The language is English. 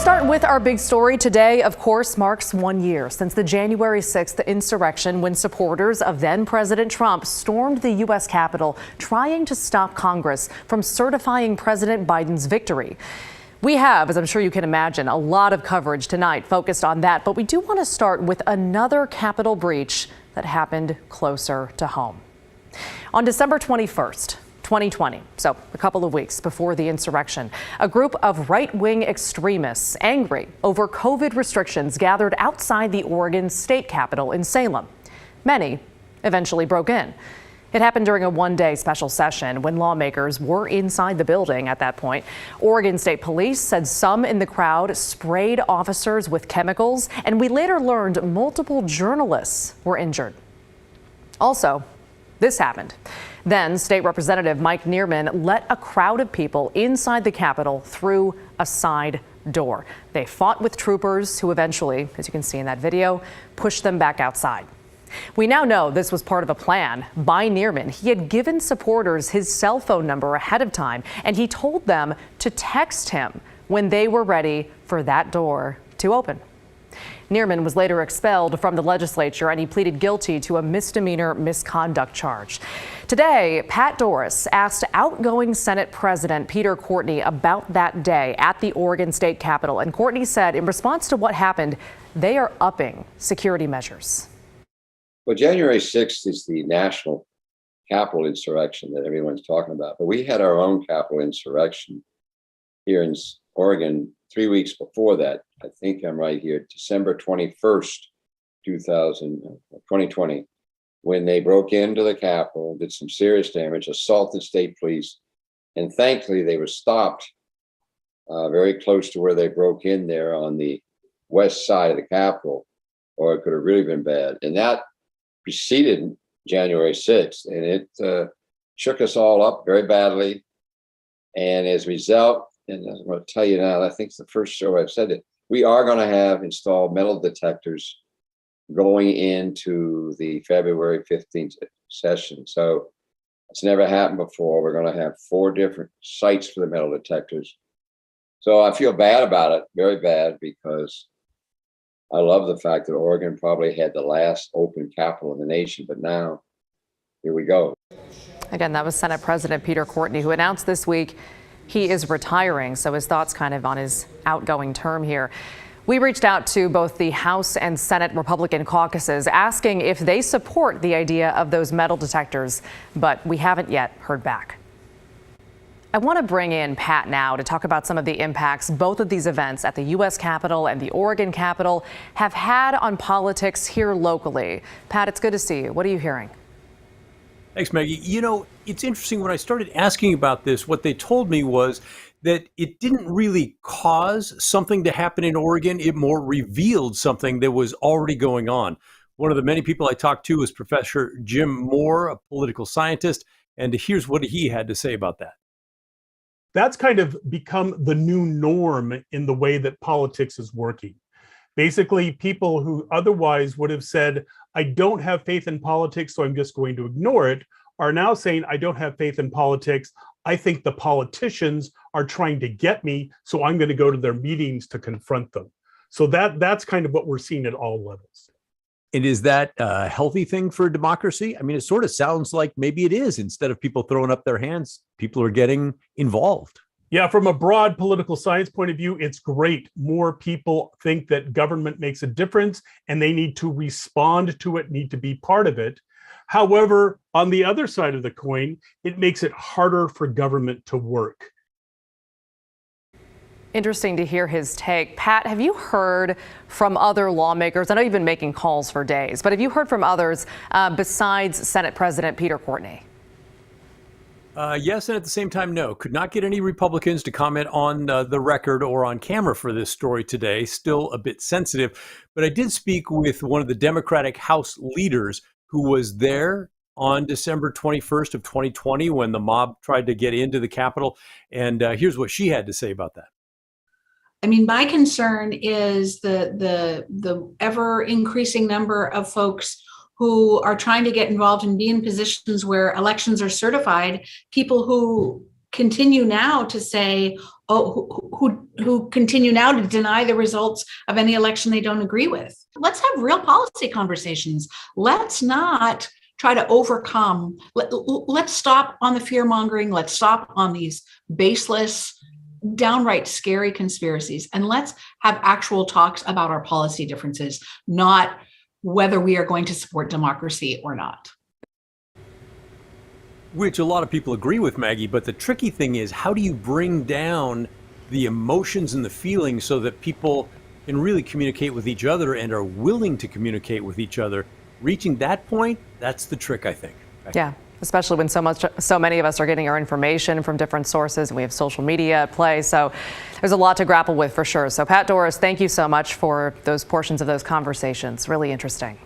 Start with our big story today. Of course, marks 1 year since the January 6th insurrection, when supporters of then President Trump stormed the U.S. Capitol, trying to stop Congress from certifying President Biden's victory. We have, as I'm sure you can imagine, a lot of coverage tonight focused on that. But we do want to start with another Capitol breach that happened closer to home. On December 21st, 2020, so a couple of weeks before the insurrection, a group of right-wing extremists angry over COVID restrictions gathered outside the Oregon state capitol in Salem. Many eventually broke in. It happened during a one-day special session when lawmakers were inside the building at that point. Oregon State Police said some in the crowd sprayed officers with chemicals, and we later learned multiple journalists were injured. Also, this happened. Then State Representative Mike Neerman let a crowd of people inside the Capitol through a side door. They fought with troopers who eventually, as you can see in that video, pushed them back outside. We now know this was part of a plan by Neerman. He had given supporters his cell phone number ahead of time, and he told them to text him when they were ready for that door to open. Neerman was later expelled from the legislature, and he pleaded guilty to a misdemeanor misconduct charge. Today, Pat Doris asked outgoing Senate President Peter Courtney about that day at the Oregon State Capitol, and Courtney said in response to what happened, they are upping security measures. Well, January 6th is the national Capitol insurrection that everyone's talking about, but we had our own Capitol insurrection here in Oregon 3 weeks before that. I think I'm right here, December 21st, 2020, when they broke into the Capitol, did some serious damage, assaulted state police, and thankfully they were stopped very close to where they broke in there on the west side of the Capitol, or it could have really been bad. And that preceded January 6th, and it shook us all up very badly. And as a result, and I'm going to tell you now, I think it's the first show I've said it, we are going to have installed metal detectors going into the February 15th session. So it's never happened before. We're going to have 4 different sites for the metal detectors. So I feel bad about it, very bad, because I love the fact that Oregon probably had the last open Capitol in the nation, but now here we go. Again, that was Senate President Peter Courtney, who announced this week he is retiring, so his thoughts kind of on his outgoing term here. We reached out to both the House and Senate Republican caucuses asking if they support the idea of those metal detectors, but we haven't yet heard back. I want to bring in Pat now to talk about some of the impacts both of these events at the U.S. Capitol and the Oregon Capitol have had on politics here locally. Pat, it's good to see you. What are you hearing? Thanks, Maggie. You know, it's interesting. When I started asking about this, what they told me was that it didn't really cause something to happen in Oregon. It more revealed something that was already going on. One of the many people I talked to was Professor Jim Moore, a political scientist, and here's what he had to say about that. That's kind of become the new norm in the way that politics is working. Basically, people who otherwise would have said, I don't have faith in politics, so I'm just going to ignore it, are now saying, I don't have faith in politics. I think the politicians are trying to get me, so I'm going to go to their meetings to confront them. So that's kind of what we're seeing at all levels. And is that a healthy thing for democracy? I mean, it sort of sounds like maybe it is. Instead of people throwing up their hands, people are getting involved. Yeah, from a broad political science point of view, it's great. More people think that government makes a difference and they need to respond to it, need to be part of it. However, on the other side of the coin, it makes it harder for government to work. Interesting to hear his take. Pat, have you heard from other lawmakers? I know you've been making calls for days, but have you heard from others besides Senate President Peter Courtney? Yes, and at the same time, no. Could not get any Republicans to comment on the record or on camera for this story today. Still a bit sensitive. But I did speak with one of the Democratic House leaders who was there on December 21st of 2020 when the mob tried to get into the Capitol. And here's what she had to say about that. I mean, my concern is the ever increasing number of folks who are trying to get involved and be in positions where elections are certified, people who continue now to say, who continue now to deny the results of any election they don't agree with. Let's have real policy conversations. Let's not try to overcome. Let's stop on the fear mongering. Let's stop on these baseless, downright scary conspiracies, and let's have actual talks about our policy differences, not whether we are going to support democracy or not. Which a lot of people agree with, Maggie, but the tricky thing is, how do you bring down the emotions and the feelings so that people can really communicate with each other and are willing to communicate with each other? Reaching that point, that's the trick, I think. Yeah, especially when so many of us are getting our information from different sources and we have social media at play. So there's a lot to grapple with for sure. So Pat Doris, thank you so much for those portions of those conversations. Really interesting.